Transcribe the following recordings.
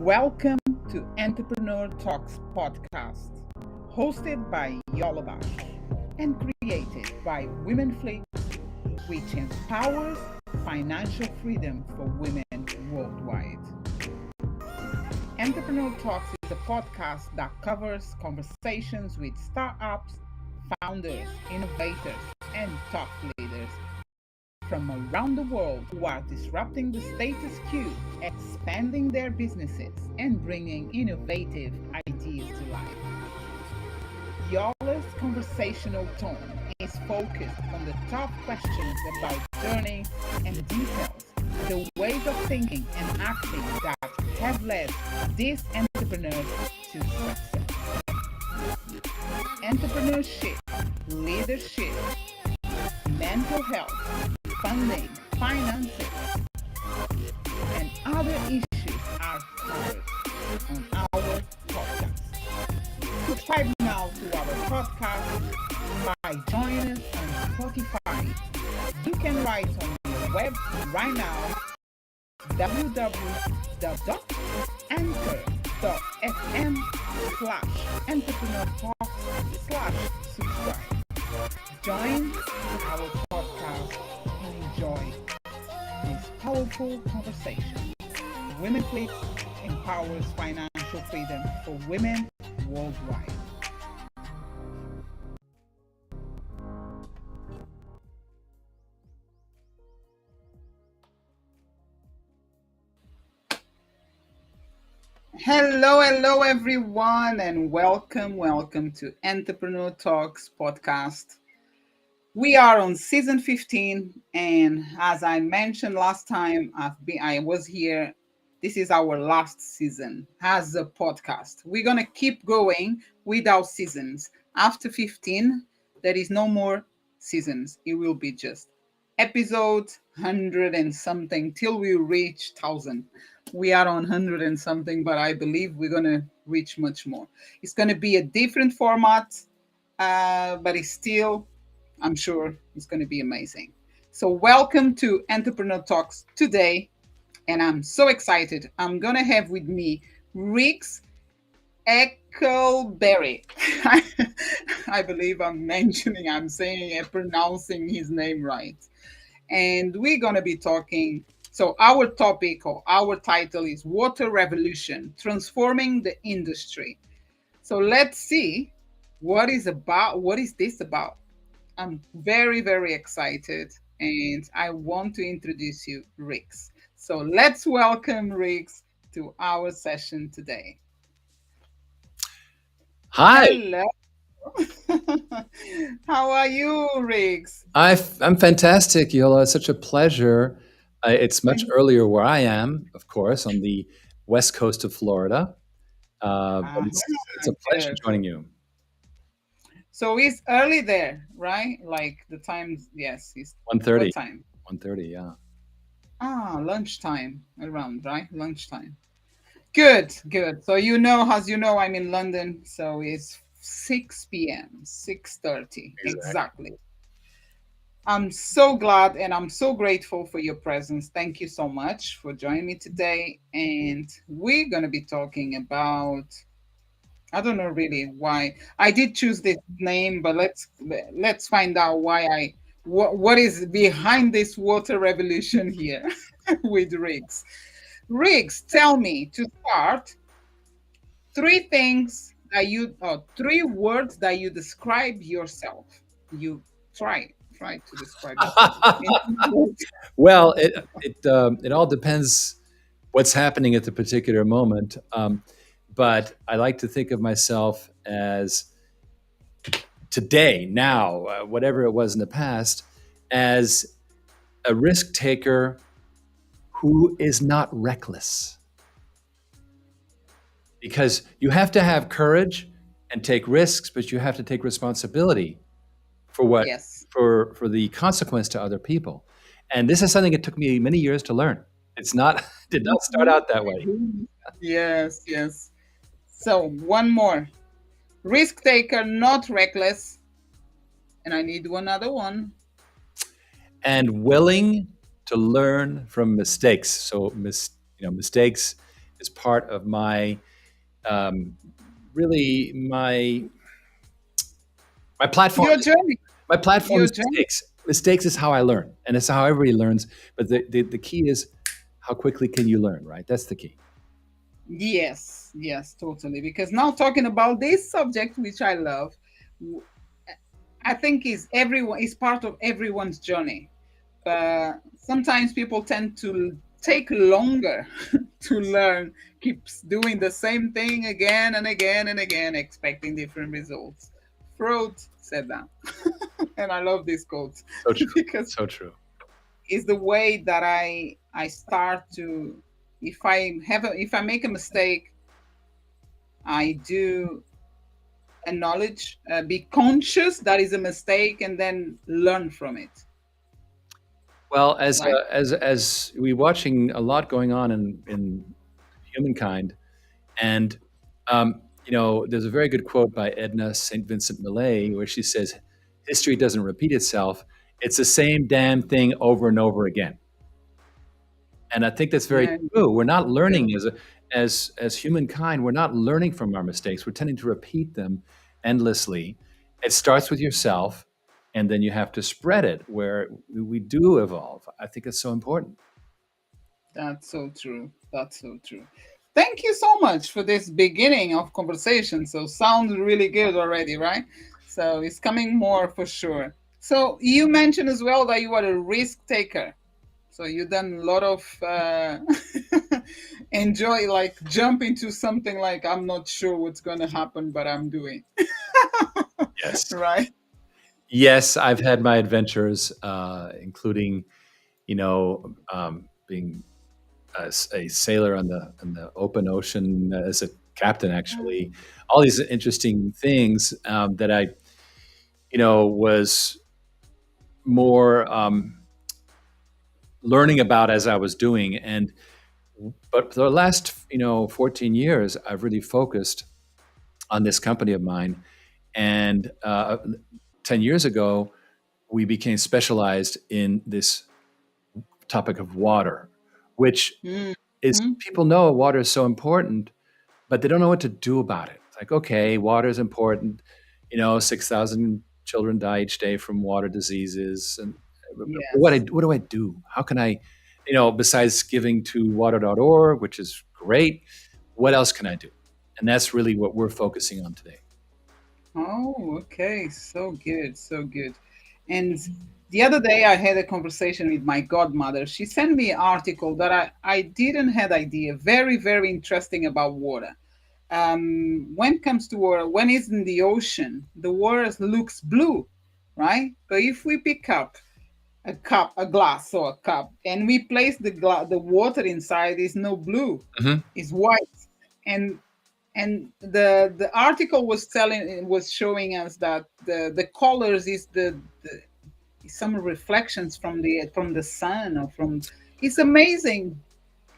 Welcome to Entrepreneur Talks podcast, hosted by Yola Bastos and created by Women Flix, which empowers financial freedom for women worldwide. Entrepreneur Talks is a podcast that covers conversations with startups, founders, innovators, and thought leaders from around the world who are disrupting the status quo, expanding their businesses, and bringing innovative ideas to life. Yola's conversational tone is focused on the top questions about journey and details, the ways of thinking and acting that have led these entrepreneurs to success. Entrepreneurship, leadership, mental health, funding, finances, and other issues are covered on our podcast. Subscribe now to our podcast by joining us on Spotify. You can write on your web right now www.anchor.fm/entrepreneur talk/subscribe. Join our podcast and enjoy this powerful conversation. Women Flix empowers financial freedom for women worldwide. Hello, everyone, and welcome to Entrepreneur Talks podcast. We are on season 15, and as I mentioned last time, I was here. This is our last season as a podcast. We're gonna keep going with our seasons. After 15, there is no more seasons. It will be just episode 100 and something till we reach 1,000. We are on 100 and something, but I believe we're gonna reach much more. It's gonna be a different format, but it's still, I'm sure it's going to be amazing. So welcome to Entrepreneur Talks today. And I'm so excited. I'm going to have with me Rix Eckelberry. I believe I'm saying and pronouncing his name right. And we're going to be talking. So our topic or our title is Water Revolution, Transforming the Industry. So let's see what is this about? I'm very, very excited, and I want to introduce you, Rix. So let's welcome Rix to our session today. Hi. Hello. How are you, Rix? I'm fantastic, Yola. It's such a pleasure. It's much earlier where I am, of course, on the west coast of Florida. But it's a pleasure joining you. So it's early there, right? Like the time, yes, it's 1:30. what time? 1:30, yeah. Lunchtime around, right? Lunchtime. Good. So as you know, I'm in London, so it's 6 p.m., 6:30 exactly. I'm so glad and I'm so grateful for your presence. Thank you so much for joining me today. And we're going to be talking about, I don't know really why I did choose this name, but let's find out what is behind this water revolution here with Rix. Rix, tell me to start three words that you describe yourself. You try to describe yourself. Well, it all depends what's happening at the particular moment. But I like to think of myself as today, now, whatever it was in the past, as a risk taker who is not reckless. Because you have to have courage and take risks, but you have to take responsibility for what for the consequence to other people. And this is something it took me many years to learn. Did not start out that way. Yes. So one more. Risk taker, not reckless. And I need one other one. And willing to learn from mistakes. So mistakes is part of my um, really my platform. Your journey, My platform your is journey. mistakes. Mistakes is how I learn, and it's how everybody learns. But the key is how quickly can you learn, right? That's the key. Yes, yes, totally. Because now talking about this subject, which I love, w- I think is part of everyone's journey. Sometimes people tend to take longer to learn, keeps doing the same thing again and again and again, expecting different results. Freud said that, and I love this quote So true. because So true. it's the way that I start to, if I make a mistake, I do acknowledge, be conscious that is a mistake, and then learn from it. Well, Right? as we watching a lot going on in humankind, and there's a very good quote by Edna St. Vincent Millay where she says, "History doesn't repeat itself; it's the same damn thing over and over again." And I think that's very Yeah, true. We're not good. learning as humankind. We're not learning from our mistakes. We're tending to repeat them endlessly. It starts with yourself, and then you have to spread it where we do evolve. I think it's so important. That's so true. That's so true. Thank you so much for this beginning of conversation. So sounds really good already, right? So it's coming more for sure. So you mentioned as well that you are a risk taker. So you done a lot of enjoy, like jump into something like I'm not sure what's gonna happen, but I'm doing. Yes. Right? Yes, I've had my adventures, including being a sailor on the open ocean as a captain. Actually, all these interesting things that I was more learning about as I was doing. And but for the last 14 years, I've really focused on this company of mine. And 10 years ago, we became specialized in this topic of water, which is Mm-hmm. people know water is so important, but they don't know what to do about it. It's like, okay, water is important. 6,000 children die each day from water diseases. And Yes. what do I do? How can I, besides giving to water.org, which is great, what else can I do? And that's really what we're focusing on today. Oh, okay. So good. So good. And the other day I had a conversation with my godmother. She sent me an article that I didn't had idea. Very, very interesting about water. When it comes to water, when it's in the ocean, the water looks blue, right? But if we pick up a cup, a glass or a cup, and we place the water inside, is no blue, Hmm. it's white. And the article was showing us that the colors is the some reflections from the sun or from, it's amazing.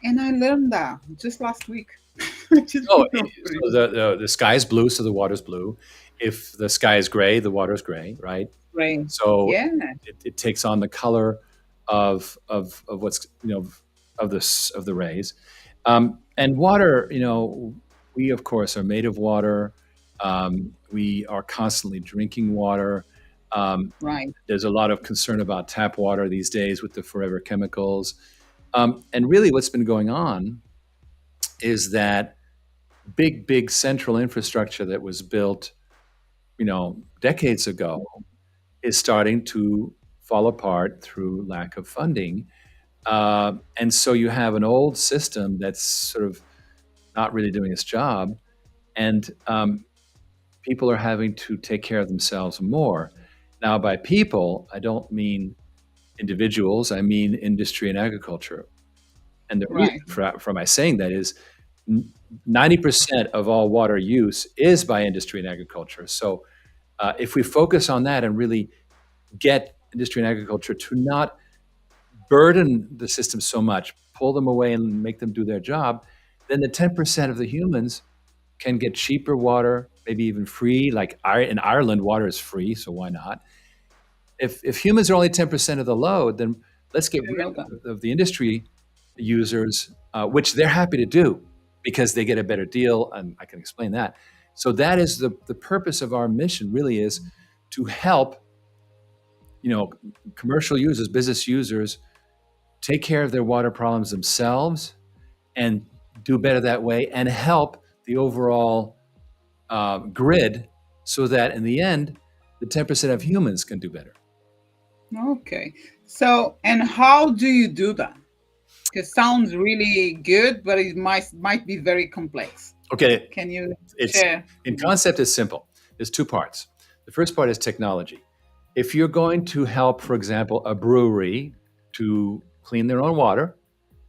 And I learned that just last week. I Oh, didn't know so the sky is blue, so the water's blue. If the sky is gray, the water's gray, right? rain. So Yeah, it takes on the color of what's of the rays, and water. We of course are made of water. We are constantly drinking water. Um, right. there's a lot of concern about tap water these days with the forever chemicals, and really what's been going on is that big central infrastructure that was built decades ago is starting to fall apart through lack of funding. And so you have an old system that's sort of not really doing its job, and people are having to take care of themselves more. Now, by people, I don't mean individuals, I mean industry and agriculture. And the reason Right. for my saying that is 90% of all water use is by industry and agriculture. So if we focus on that and really get industry and agriculture to not burden the system so much, pull them away and make them do their job, then the 10% of the humans can get cheaper water, maybe even free. Like in Ireland, water is free, so why not? If humans are only 10% of the load, then let's get Didn't know that. rid of the industry users, which they're happy to do. because they get a better deal, and I can explain that. So that is the purpose of our mission. Really, is to help commercial users, business users, take care of their water problems themselves and do better that way, and help the overall grid, so that in the end, the 10% of humans can do better. Okay. So, and how do you do that? Because sounds really good, but it might be very complex. Okay, Can you it's share? in concept is simple. There's two parts. The first part is technology. If you're going to help, for example, a brewery to clean their own water,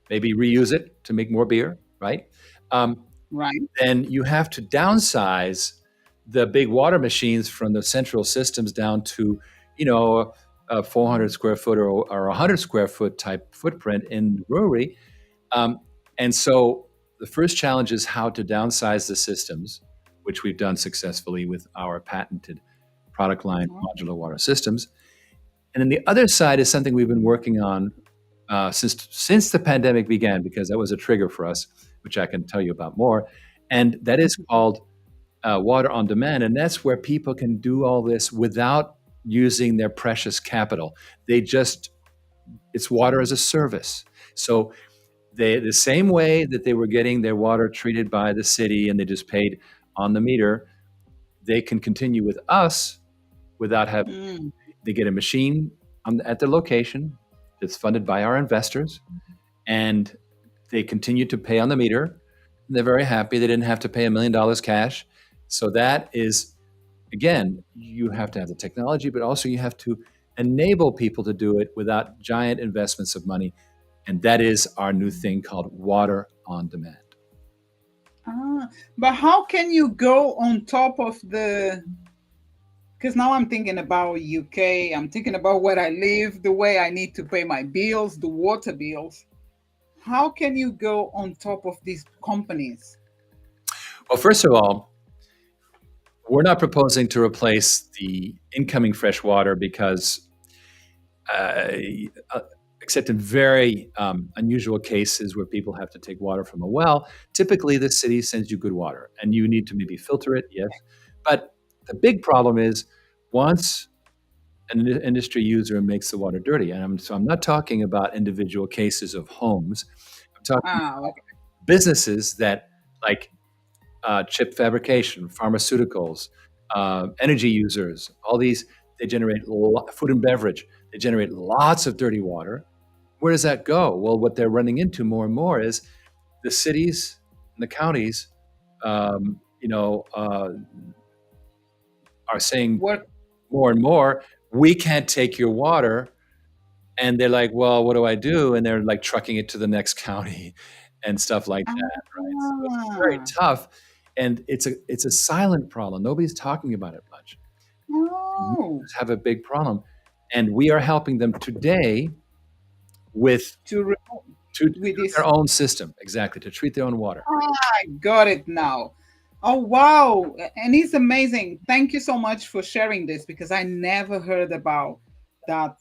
maybe reuse it to make more beer, right? Um, Right. then you have to downsize the big water machines from the central systems down to, you know, a 400 square foot or 100 square foot type footprint in the brewery. Um, and so the first challenge is how to downsize the systems, which we've done successfully with our patented product line, modular water systems. And then the other side is something we've been working on since the pandemic began, because that was a trigger for us, which I can tell you about more. And that is called water on demand, and that's where people can do all this without using their precious capital. It's water as a service. So the same way that they were getting their water treated by the city and they just paid on the meter, they can continue with us without having. Mm. They get a machine at their location that's funded by our investors, and they continue to pay on the meter. And they're very happy. They didn't have to pay $1 million cash. So that is, again, you have to have the technology, but also you have to enable people to do it without giant investments of money. And that is our new thing called water on demand. But how can you go on top of the? Because now I'm thinking about UK. I'm thinking about where I live, the way I need to pay my bills, the water bills. How can you go on top of these companies? Well, first of all, we're not proposing to replace the incoming fresh water because, uh, except in very unusual cases where people have to take water from a well, typically the city sends you good water and you need to maybe filter it, yes. But the big problem is once an industry user makes the water dirty, and I'm not talking about individual cases of homes, I'm talking Okay. businesses that like chip fabrication, pharmaceuticals, energy users, all these, they generate food and beverage. They generate lots of dirty water. Where does that go? Well, what they're running into more and more is the cities and the counties, um, you know, uh, are saying Work. more and more, we can't take your water. And they're like, well, what do I do? And they're like trucking it to the next county and stuff like that, right? So it's very Ah. tough, and it's a silent problem. Nobody's talking about it much. Oh. Users have a big problem, and we are helping them today with To re- to with their this. own system, exactly, to treat their own water. I got it now. Oh wow. And it's amazing. Thank you so much for sharing this because I never heard about that.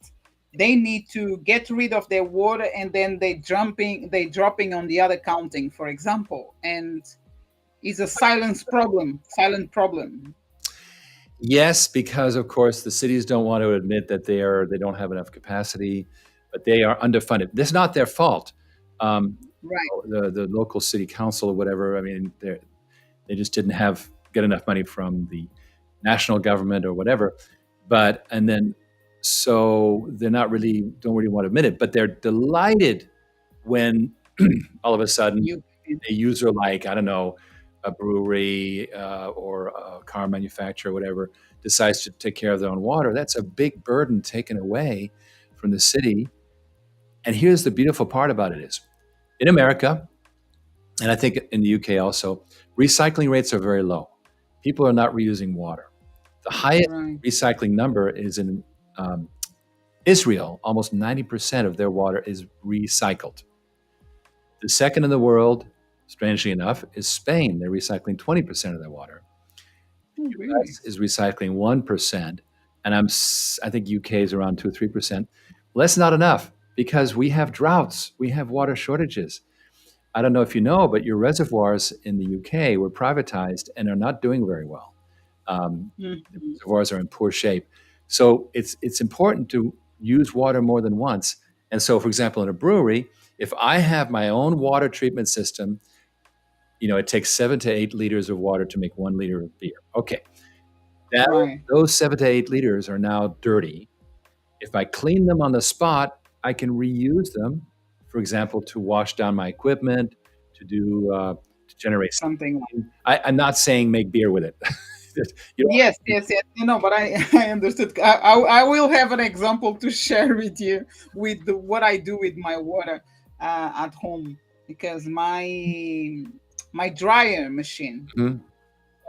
They need to get rid of their water and then they dropping on the other counting, for example. And it's a silent problem. Yes, because of course the cities don't want to admit that they don't have enough capacity, but they are underfunded. That's not their fault. Um, Right. the local city council or whatever. I mean, they just didn't get enough money from the national government or whatever. But and then so they're not really don't really want to admit it, but they're delighted when all of a sudden You a user like, I don't know, a brewery or a car manufacturer or whatever decides to take care of their own water. That's a big burden taken away from the city. And here's the beautiful part about it is in America, and I think in the UK also, recycling rates are very low. People are not reusing water. The highest right. recycling number is in Israel. Almost 90% of their water is recycled. The second in the world, strangely enough, is Spain. They're recycling 20% of their water. Oh, really? US is recycling 1%, and I think UK is around 2 or 3%. Well, that's not enough because we have droughts, we have water shortages. I don't know if you know, but your reservoirs in the UK were privatized and are not doing very well. The Mhm. reservoirs are in poor shape. So it's important to use water more than once. And so, for example, in a brewery, if I have my own water treatment system, it takes 7 to 8 liters of water to make 1 liter of beer. Okay, now Right. those 7 to 8 liters are now dirty. If I clean them on the spot, I can reuse them, for example, to wash down my equipment, to generate Something like. steam. I'm not saying make beer with it. You don't Yes, yes, yes. But I understood. I will have an example to share with you with what I do with my water at home, because my dryer machine, Mhm.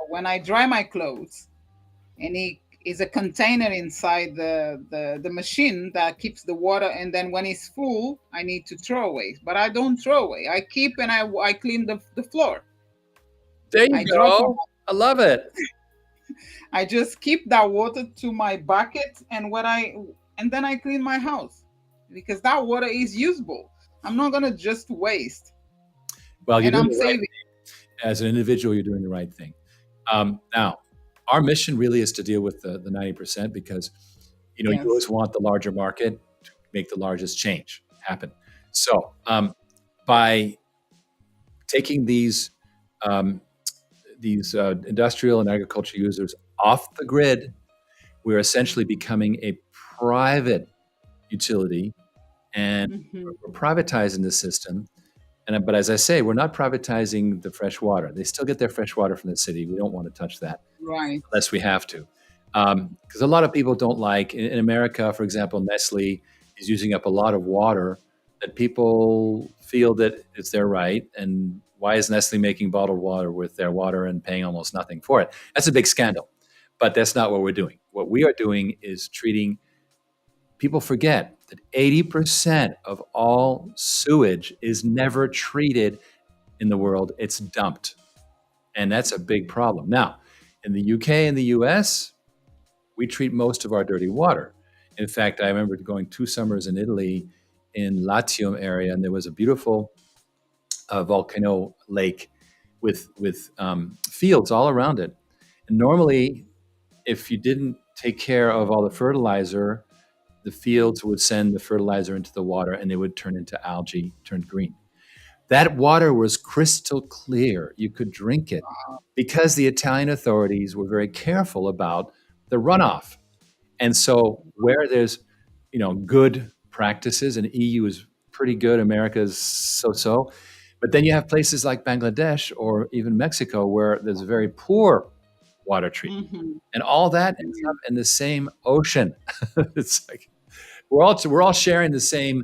when I dry my clothes, and it is a container inside the machine that keeps the water, and then when it's full I need to throw away, but I don't throw away. I keep, and I clean the floor. There you I drop my go. I love it. I just keep that water to my bucket, and then I clean my house, because that water is usable. I'm not gonna just waste, Well, you're and doing I'm the right saving. thing. As an individual, you're doing the right thing. Now, our mission really is to deal with the 90% because you Yes. always want the larger market to make the largest change happen. So, by taking um, these industrial and agriculture users off the grid, we're essentially becoming a private utility, and Hmm. we're privatizing the system. But as I say, we're not privatizing the fresh water. They still get their fresh water from the city. We don't want to touch that Right. unless we have to. Because a lot of people don't like, in America, for example, Nestle is using up a lot of water that people feel that it's their right. And why is Nestle making bottled water with their water and paying almost nothing for it? That's a big scandal. But that's not what we're doing. What we are doing is treating, people forget that 80% of all sewage is never treated in the world, it's dumped. And that's a big problem. Now, in the UK and the US, we treat most of our dirty water. In fact, I remember going 2 summers in Italy in Latium area, and there was a beautiful volcano lake with fields all around it. And normally, if you didn't take care of all the fertilizer, the fields would send the fertilizer into the water, and it would turn into algae, turn green. That water was crystal clear. You could drink it because the Italian authorities were very careful about the runoff. And so where there's, good practices, and EU is pretty good, America's so-so, but then you have places like Bangladesh or even Mexico where there's very poor water treatment. Hmm. And all that ends up in the same ocean. It's like we're all sharing the same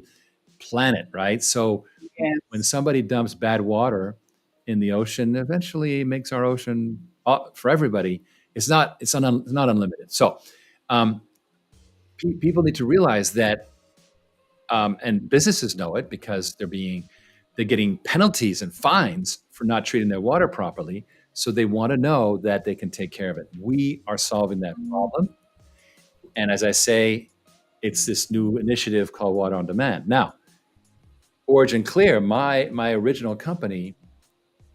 planet, right? So when Yes. somebody dumps bad water in the ocean, eventually it makes our ocean for everybody. It's not unlimited. So um, people need to realize that, and businesses know it because they're getting penalties and fines for not treating their water properly. So they want to know that they can take care of it. We are solving that problem, and as I say, it's this new initiative called Water on Demand. Now, Origin Clear, my original company,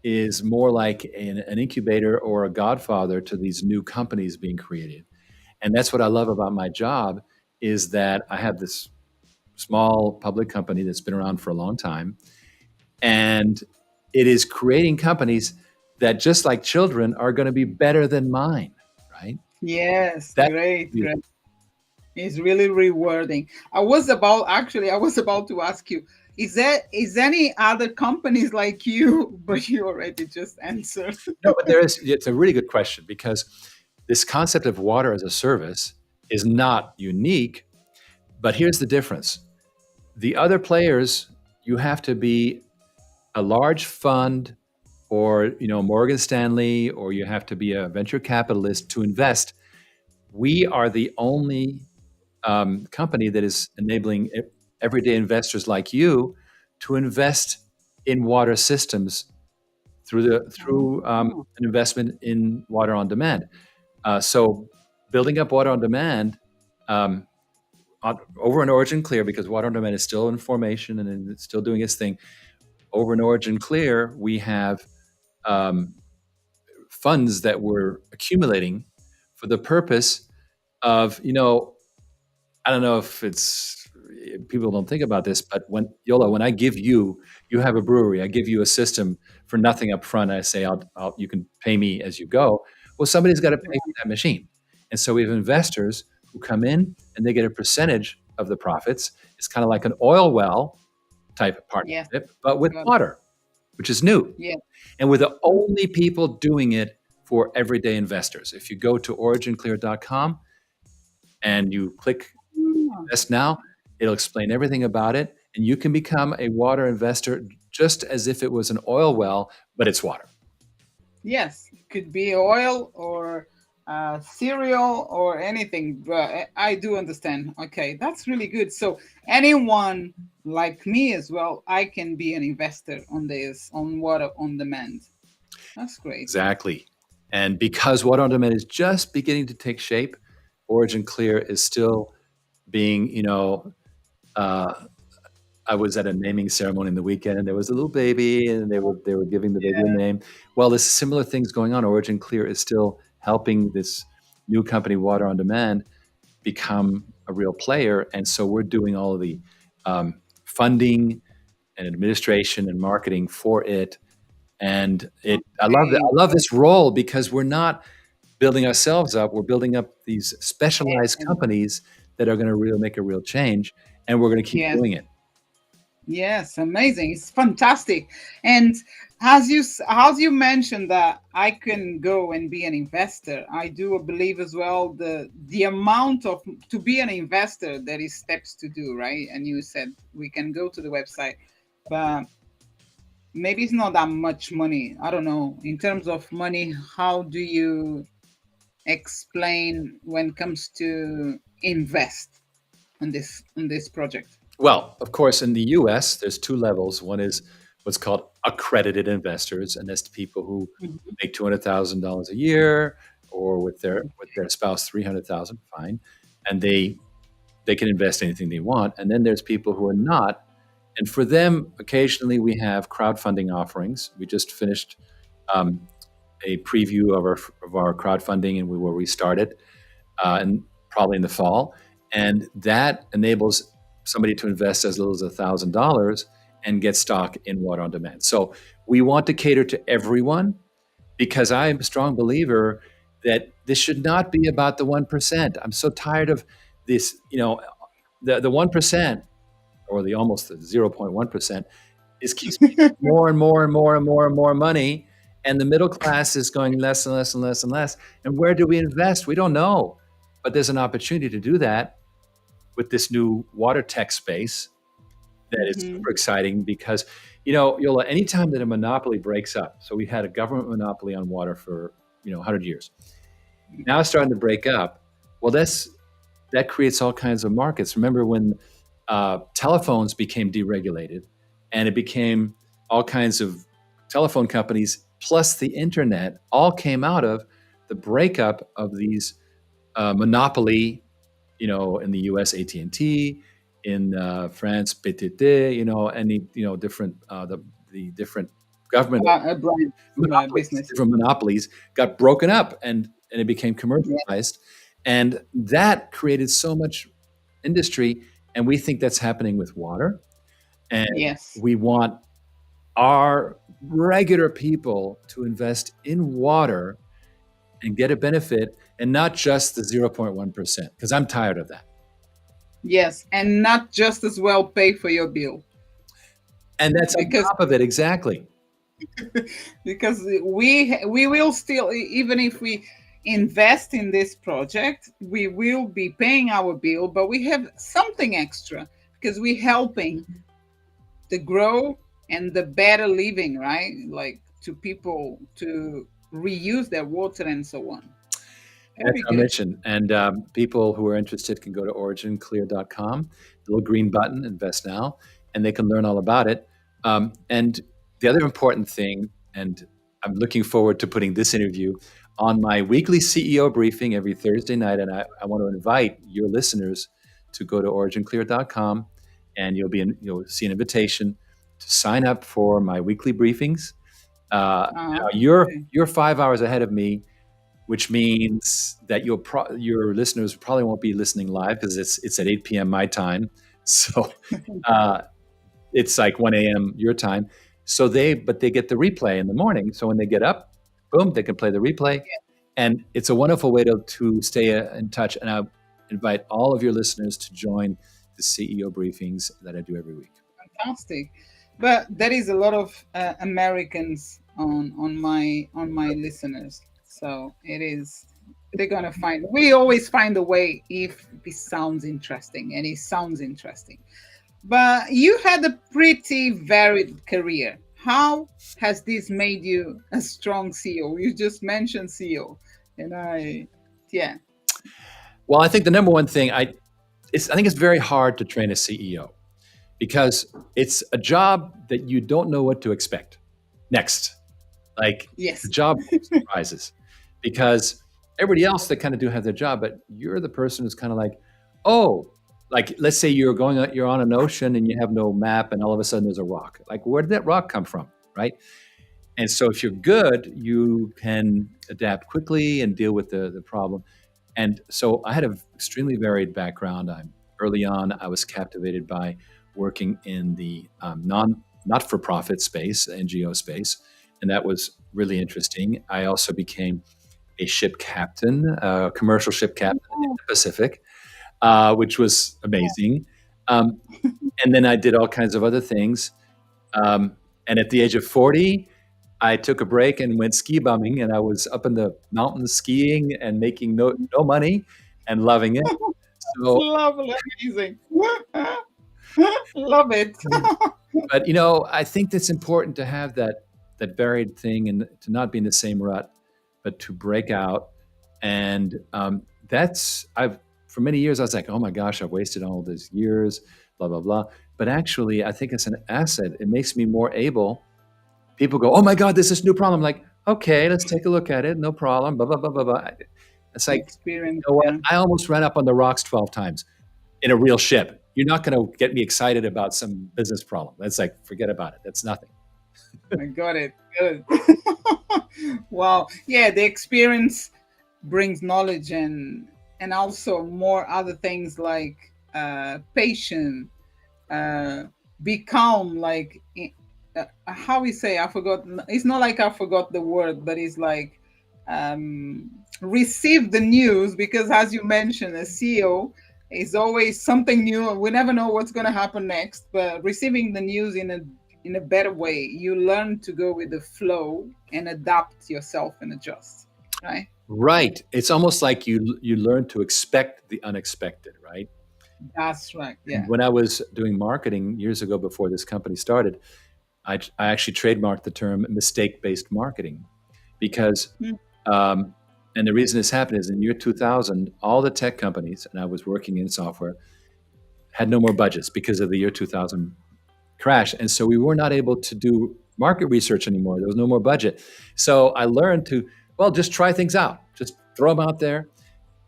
is more like an incubator or a godfather to these new companies being created. And that's what I love about my job is that I have this small public company that's been around for a long time, and it is creating companies that, just like children, are going to be better than mine, right? Yes. That's Great. Great. beautiful. It's really rewarding. I was about to ask you, is any other companies like you, but you already just answered. No, but it's a really good question because this concept of water as a service is not unique, but here's the difference. The other players, you have to be a large fund or Morgan Stanley, or you have to be a venture capitalist to invest. We are the only company that is enabling everyday investors like you to invest in water systems through Oh. an investment in water on demand. So building up water on demand um, over an Origin Clear, because water on demand is still in formation and it's still doing its thing. over in Origin Clear, we have um, funds that we're accumulating for the purpose of, I don't know if it's people don't think about this, but when Yola, when I give you, you have a brewery, I give you a system for nothing up front. I say, you can pay me as you go. Well, somebody's got to pay for that machine, and so we have investors who come in and they get a percentage of the profits. It's kind of like an oil well type of Yes, partnership, but with got it. water, which is new, Yes. and we're the only people doing it for everyday investors. If you go to originclear.com and you click Ah, Invest Now, it'll explain everything about it, and you can become a water investor just as if it was an oil well, but it's water. yes, it could be oil or cereal or anything, but I do understand. Okay, that's really good. So anyone like me as well, I can be an investor on this, on water on demand. That's great. Exactly. And because water on demand is just beginning to take shape, Origin Clear is still being, uh, I was at a naming ceremony in the weekend, and there was a little baby, and they were giving the baby a name. Well, there's similar things going on. Origin Clear is still helping this new company, Water on Demand, become a real player, and so we're doing all of the funding and administration and marketing for it. And I love that. Great. I love this role because we're not building ourselves up. We're building up these specialized And companies that are going to really make a real change, and we're going to keep yes, doing it. yes, amazing. It's fantastic. And as you mentioned that I can go and be an investor, I do believe as well the amount of to be an investor there is steps to do, right? And you said we can go to the website, but maybe it's not that much money. I don't know. In terms of money, how do you explain when it comes to invest on this project? Well, of course, in the U.S., there's two levels. One is what's called accredited investors, and that's the people who Mhm. make $200,000 a year, or with their spouse 300,000. Fine, and they can invest anything they want. And then there's people who are not, and for them, occasionally we have crowdfunding offerings. We just finished um, a preview of our crowdfunding, and we will restart it, and probably in the fall. And that enables somebody to invest as little as $1,000 and get stock in Water on Demand. So we want to cater to everyone because I'm a strong believer that this should not be about the 1%. I'm so tired of this, the 1% or the almost 0.1% is keeps making more and more and more and more and more money. And the middle class is going less and less and less and less. And where do we invest? We don't know. But there's an opportunity to do that with this new water tech space that is Mhm. super exciting because, Yola, anytime that a monopoly breaks up, so we had a government monopoly on water for, 100 years. Now it's starting to break up. Well, that creates all kinds of markets. Remember when telephones became deregulated and it became all kinds of telephone companies plus the internet all came out of the breakup of these monopoly, in the US, AT&T, in France, PTT, different, the different government A brand monopolies, business. different monopolies got broken up and it became Yeah. commercialized. And that created so much industry. And we think that's happening with water. And Yes. we want our regular people to invest in water and get a benefit and not just the 0.1%, because I'm tired of that. Yes. And not just as well pay for your bill. And that's on Because top of it. Exactly. we will still, even if we invest in this project, we will be paying our bill, but we have something extra because we're helping the grow and the better living, right? Like to people to reuse their water and so on. That's Very our good. mission. And people who are interested can go to originclear.com, the little green button, invest now, and they can learn all about it. And the other important thing, and I'm looking forward to putting this interview on my weekly CEO briefing every Thursday night. And I want to invite your listeners to go to originclear.com and you'll see an invitation. to sign up for my weekly briefings. Now Okay. you're 5 hours ahead of me, which means that your listeners probably won't be listening live because it's at 8 p.m. my time. So uh, it's like 1 a.m. your time. So they get the replay in the morning. So when they get up, boom, they can play the replay, and it's a wonderful way to stay in touch. And I invite all of your listeners to join the CEO briefings that I do every week. Fantastic. But there is a lot of Americans on my listeners, so it is they're gonna find. We always find a way if this sounds interesting, and it sounds interesting. But you had a pretty varied career. How has this made you a strong CEO? You just mentioned CEO, and yeah, Well, I think the number one thing I think it's very hard to train a CEO because it's a job that you don't know what to expect next. Like the yes, job surprises because everybody else that kind of do have their job, but you're the person who's kind of like, oh, like let's say you're on an ocean and you have no map, and all of a sudden there's a rock. Like where did that rock come from, right? And so if you're good, you can adapt quickly and deal with the problem. And so I had an extremely varied background. Early on, I was captivated by working in the not for profit space, NGO space, and that was really interesting. I also became a ship captain, a commercial ship captain in the Pacific, which was amazing. Um, and then I did all kinds of other things. And at the age of 40, I took a break and went ski bumming, and I was up in the mountains skiing and making no money and loving it. it's So, lovely, amazing, love it. but I think that's important to have that varied thing and to not be in the same rut, but to break out. And that's I've for many years I was like, oh my gosh, I've wasted all these years, blah blah blah. But actually, I think it's an asset. It makes me more able. People go, oh my God, there's this new problem. Like, okay, let's take a look at it. No problem. Blah blah blah blah blah. It's like, Experience, you know what? yeah. I almost ran up on the rocks 12 times in a real ship. You're not going to get me excited about some business problem. That's like, forget about it. That's nothing. I got it. Good. Wow. Yeah, the experience brings knowledge and also more other things like patience, uh, be calm. Like how we say, I forgot. It's not like I forgot the word, but it's like receive the news because, as you mentioned, a CEO is always something new. We never know what's going to happen next. But receiving the news in a better way, you learn to go with the flow and adapt yourself and adjust. Right. Right. It's almost like you learn to expect the unexpected, right? That's right. And Yeah. when I was doing marketing years ago before this company started, I actually trademarked the term mistake-based marketing because, Mm. um, and the reason this happened is in year 2000, all the tech companies, and I was working in software, had no more budgets because of the year 2000 crash. And so we were not able to do market research anymore. There was no more budget. So I learned to, well, just try things out, just throw them out there.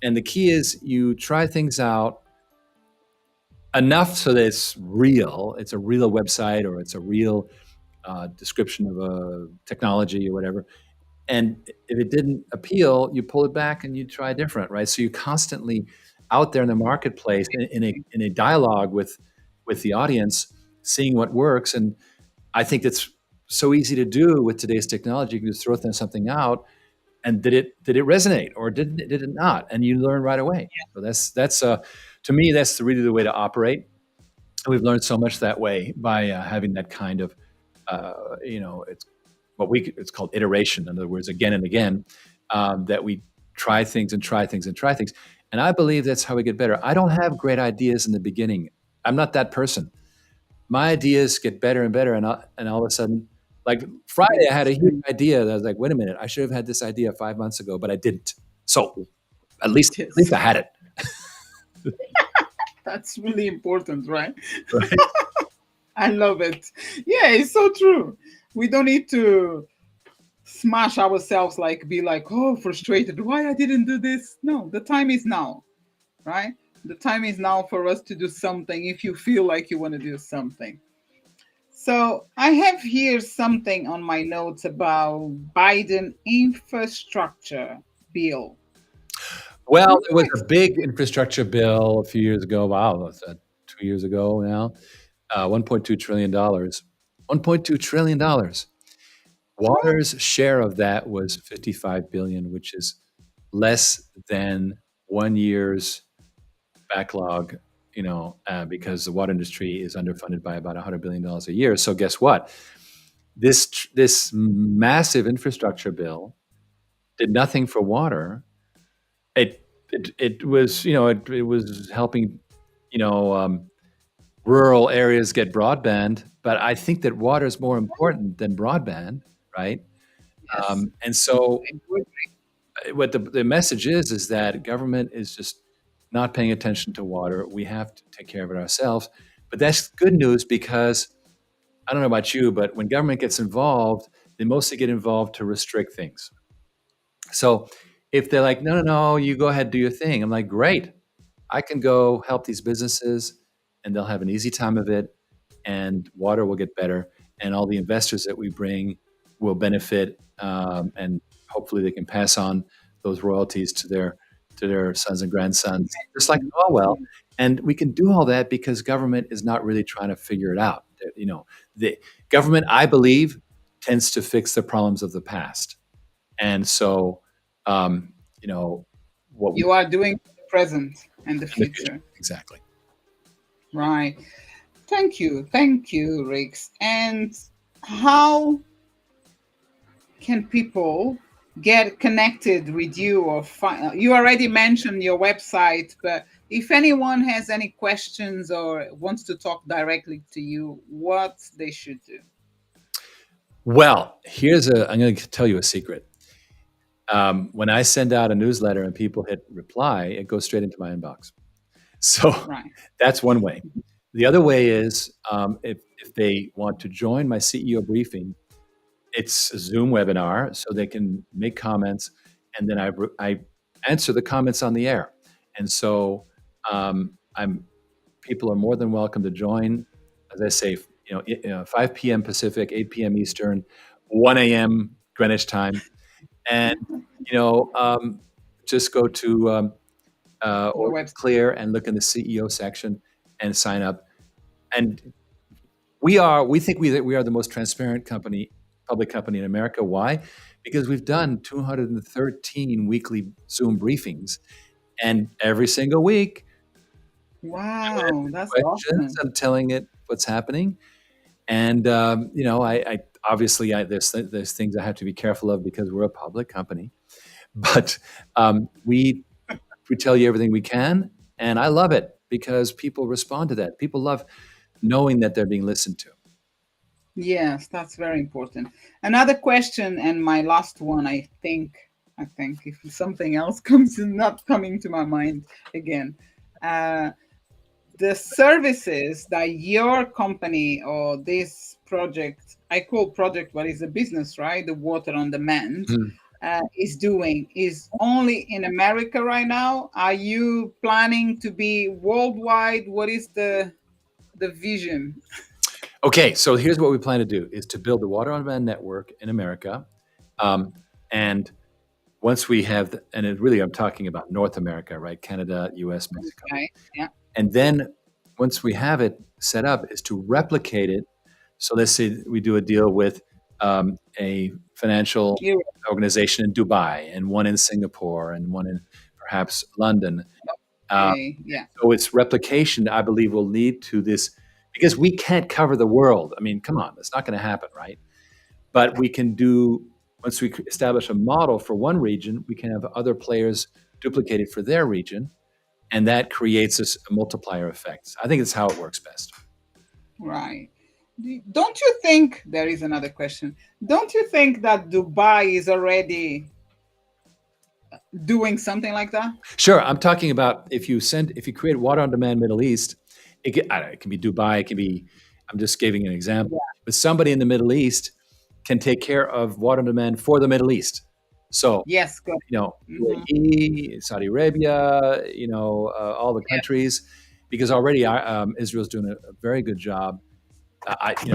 And the key is you try things out enough so that it's a real website or it's a real description of a technology or whatever. And if it didn't appeal, you pull it back and you try different, right? So you're constantly out there in the marketplace in a dialogue with the audience, seeing what works. And I think that's so easy to do with today's technology. You can just throw something out, and did it resonate or did it not? And you learn right away. So that's to me that's really the way to operate. And we've learned so much that way by having that kind of it's it's called iteration. In other words, again and again, that we try things and try things and try things. And I believe that's how we get better. I don't have great ideas in the beginning. I'm not that person. My ideas get better and better, and all of a sudden, like With Friday, I had a huge experience. idea that I was like, wait a minute, I should have had this idea 5 months ago, but I didn't. So at least Yes. I had it. That's really important, right? Right? I love it. Yeah, it's so true. We don't need to smash ourselves like be like, oh, frustrated. Why I didn't do this? No, the time is now, right? The time is now for us to do something if you feel like you want to do something. So I have here something on my notes about Biden infrastructure bill. Can Well, there you was a big infrastructure bill a few years ago. Wow, that's 2 years ago now. $1.2 trillion. $1.2 trillion. what? Water's share of that was 55 billion, which is less than 1 year's backlog. Because the water industry is underfunded by about $100 billion a year. So guess what? This massive infrastructure bill did nothing for water. It was it was helping you know rural areas get broadband, but I think that water is more important than broadband, right? Yes, And so I would. what the message is that government is just not paying attention to water. We have to take care of it ourselves. But that's good news because I don't know about you, but when government gets involved, they mostly get involved to restrict things. So if they're like, no, no, no, you go ahead, do your thing. I'm like, great. I can go help these businesses and they'll have an easy time of it and water will get better and all the investors that we bring will benefit and hopefully they can pass on those royalties to their sons and grandsons just like oh well and we can do all that because government is not really trying to figure it out. The government I believe tends to fix the problems of the past and so um, you know what we You are doing the present and the in the future future. exactly. Right. Thank you, Rix. And how can people get connected with you or find? You already mentioned your website, but if anyone has any questions or wants to talk directly to you, what they should do? Well, I'm going to tell you a secret. When I send out a newsletter and people hit reply, it goes straight into my inbox. So Right. that's one way. The other way is if they want to join my CEO briefing, it's a Zoom webinar, so they can make comments, and then I answer the comments on the air. And so I'm people are more than welcome to join. As I say, 5 p.m. Pacific, 8 p.m. Eastern, 1 a.m. Greenwich time, and you know, um, just go to Your Oregon website. Clear and look in the CEO section and sign up. And we think we are the most transparent public company in America. Why? Because we've done 213 weekly Zoom briefings, and every single week I'm Wow, answering that's questions. awesome. I'm telling it what's happening, and I obviously there's things I have to be careful of because we're a public company, but we tell you everything we can, and I love it because people respond to that. People love knowing that they're being listened to. Yes, that's very important. Another question, and my last one, I think if something else comes not coming to my mind again, uh, the services that your company or this project, I call project, but it's a business, right? The water on demand Mhm. is doing is only in America right now. Are you planning to be worldwide? What is the vision? Okay, so here's what we plan to do: is to build the water on demand network in America, um, and once we have, and it really I'm talking about North America, right? Canada, U.S., Mexico, Okay, yeah, and then once we have it set up, is to replicate it. So let's say we do a deal with a financial Europe. organization in Dubai, and one in Singapore, and one in perhaps London. Uh, Okay, yeah. so its replication, I believe, will lead to this because we can't cover the world. I mean, come on, it's not going to happen, right? But we can do once we establish a model for one region, we can have other players duplicate it for their region, and that creates a multiplier effect. I think it's how it works best. Right. Don't you think there is another question? Don't you think that Dubai is already doing something like that? Sure, I'm talking about if you create water on demand Middle East, it can be Dubai, it can be. I'm just giving an example, Yeah. but somebody in the Middle East can take care of water on demand for the Middle East. So Yes, good. Hmm. UAE, Saudi Arabia, all the Yes. countries, because already Israel's doing a very good job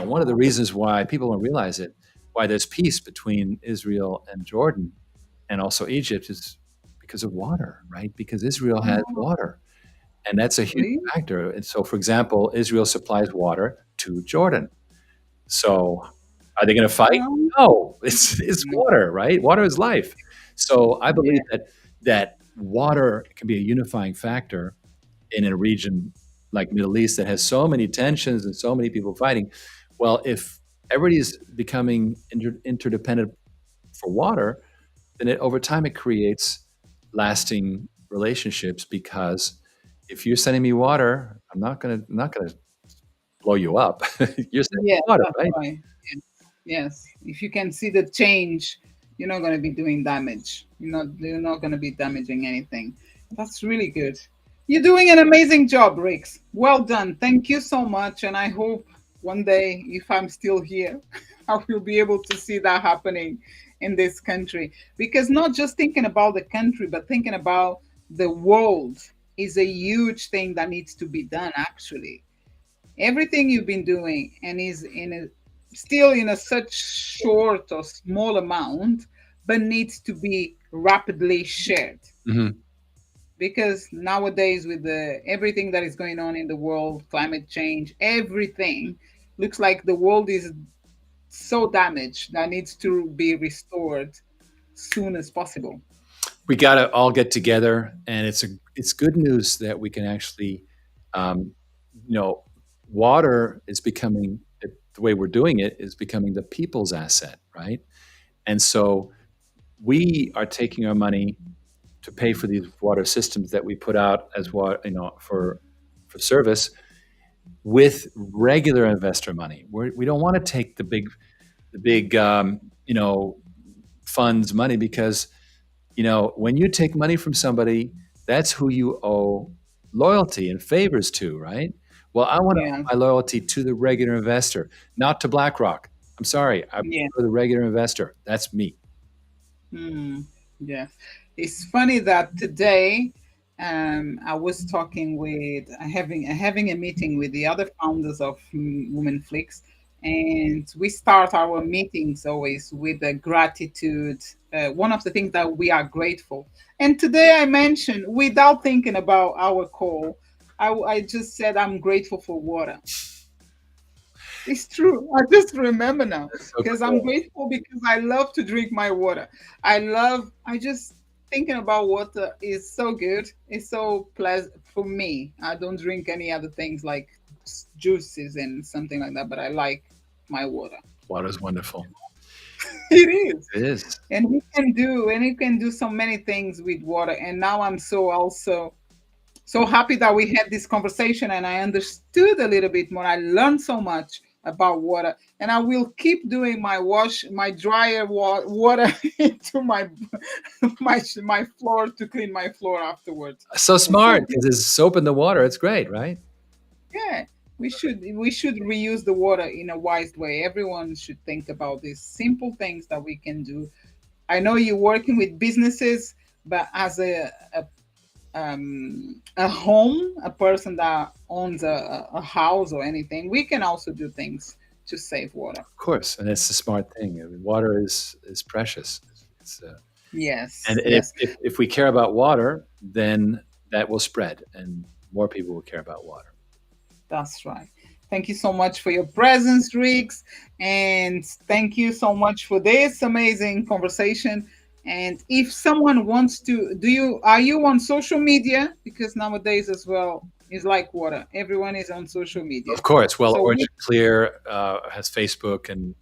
one of the reasons why people don't realize it, why there's peace between Israel and Jordan, and also Egypt, is because of water, right? Because Israel has Oh, water, and that's a huge really? factor. And so, for example, Israel supplies water to Jordan. So, are they going to fight? Um, No, it's no, water, right? Water is life. So, I believe yeah, that water can be a unifying factor in a region like Middle East that has so many tensions and so many people fighting. Well, if everybody is becoming interdependent for water, then over time it creates lasting relationships, because if you're sending me water, I'm not gonna blow you up. You're sending me yeah, water, that's right? right. Yes, yes. If you can see the change, you're not going to be doing damage. You're not going to be damaging anything. That's really good. You're doing an amazing job, Rix. Well done. Thank you so much. And I hope one day, if I'm still here, I will be able to see that happening in this country. Because not just thinking about the country, but thinking about the world is a huge thing that needs to be done, actually. Everything you've been doing and is in still in a such short or small amount, but needs to be rapidly shared, Hmm. because nowadays with the everything that is going on in the world, climate change, everything looks like the world is so damaged that needs to be restored soon as possible. We got to all get together, and it's good news that we can actually, um, you know, water is becoming, the way we're doing it is becoming the people's asset, right? And so we are taking our money to pay for these water systems that we put out as what, for service, with regular investor money. We don't want to take the big funds money, because when you take money from somebody, that's who you owe loyalty and favors to, right? Well, I want to Yeah, owe my loyalty to the regular investor, not to BlackRock. I'm sorry, I yeah. prefer the regular investor. That's me. Mm, yes. It's funny that today I was talking with having a meeting with the other founders of Women Flix, and we start our meetings always with a gratitude. One of the things that we are grateful. And today I mentioned, without thinking about our call, I just said I'm grateful for water. It's true. I just remember now That's so because I'm cool. grateful because I love to drink my water. I just thinking about water is so good. It's so pleasant for me. I don't drink any other things like juices and something like that, but I like my water. Water is wonderful. It is. It is. And we can do so many things with water. And now I'm so happy that we had this conversation and I understood a little bit more. I learned so much about water, and I will keep doing my dryer water into my floor to clean my floor afterwards. So It's so smart, good. because there's soap in the water. It's great, right? Yeah, we should reuse the water in a wise way. Everyone should think about these simple things that we can do. I know you're working with businesses, but as a home, a person that owns a house or anything, we can also do things to save water. Of course, and it's a smart thing. I mean, water is precious. And Yes, if, yes, if if we care about water, then that will spread, and more people will care about water. that's right. Thank you so much for your presence, Riggs, and thank you so much for this amazing conversation. And if someone wants to, are you on social media? Because nowadays as well is like water. Everyone is on social media. Of course. Well, So Orange Clear has Facebook and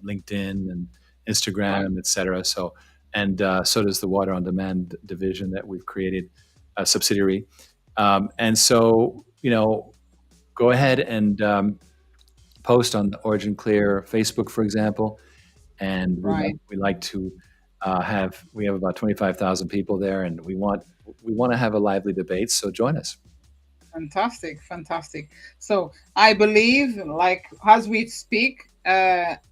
LinkedIn and right, Instagram, et cetera. So, and so does the Water on Demand division that we've created, a subsidiary. And so, go ahead and post on the Origin Clear Facebook, for example. And right. we like to we have about 25,000 people there, and we want to have a lively debate. So join us. Fantastic, fantastic. So I believe, like as we speak,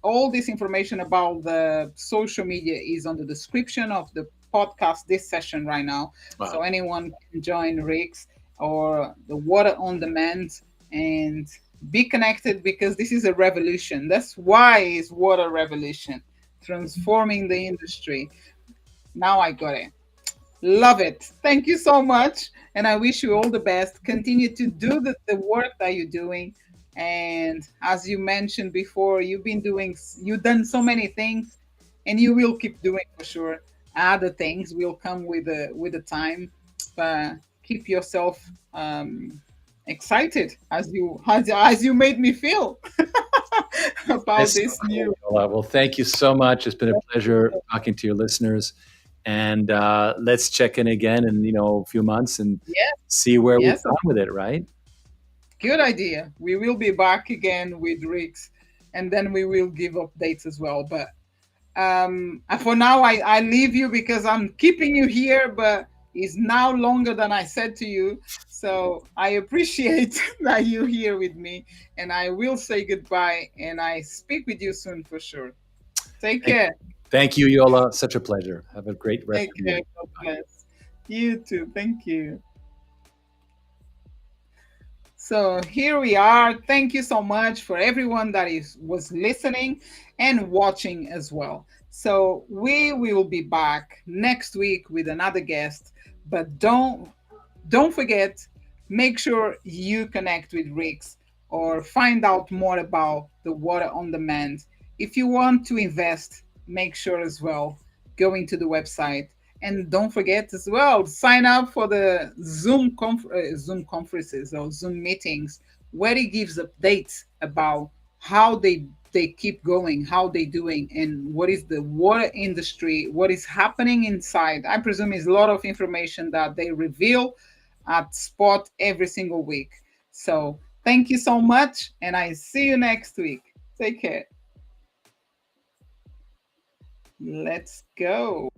all this information about the social media is on the description of the podcast, this session right now. So Wow. anyone can join Rick's or the Water on Demand, and Be connected because this is a revolution. That's why it's water revolution, transforming the industry. Now I got it. Love it. Thank you so much. And I wish you all the best. Continue to do the work that you're doing. And as you mentioned before, you've done so many things and you will keep doing for sure. Other things will come with the time. But keep yourself excited as you made me feel about That's so this cool, new. Yola. Well, thank you so much. It's been a pleasure talking to your listeners. And let's check in again in a few months and Yes, see where we've yes, gone with it. Right? good idea. We will be back again with Rix, and then we will give updates as well. But for now, I leave you because I'm keeping you here, but it's now longer than I said to you. So I appreciate that you're here with me, and I will say goodbye, and I speak with you soon for sure. Take Thank, care. thank you, Yola. Such a pleasure. Have a great rest Take of your care. day. God Bye. bless. You too. Thank you. So here we are. Thank you so much for everyone that is was listening and watching as well. So we will be back next week with another guest, but don't forget, make sure you connect with Rix or find out more about the water on demand. If you want to invest, make sure as well go into the website. And don't forget as well, sign up for the Zoom conferences or Zoom meetings where it gives updates about how they keep going, how they doing, and what is the water industry, what is happening inside. I presume is a lot of information that they reveal at Spot every single week. So thank you so much, and I see you next week. Take care. Let's go.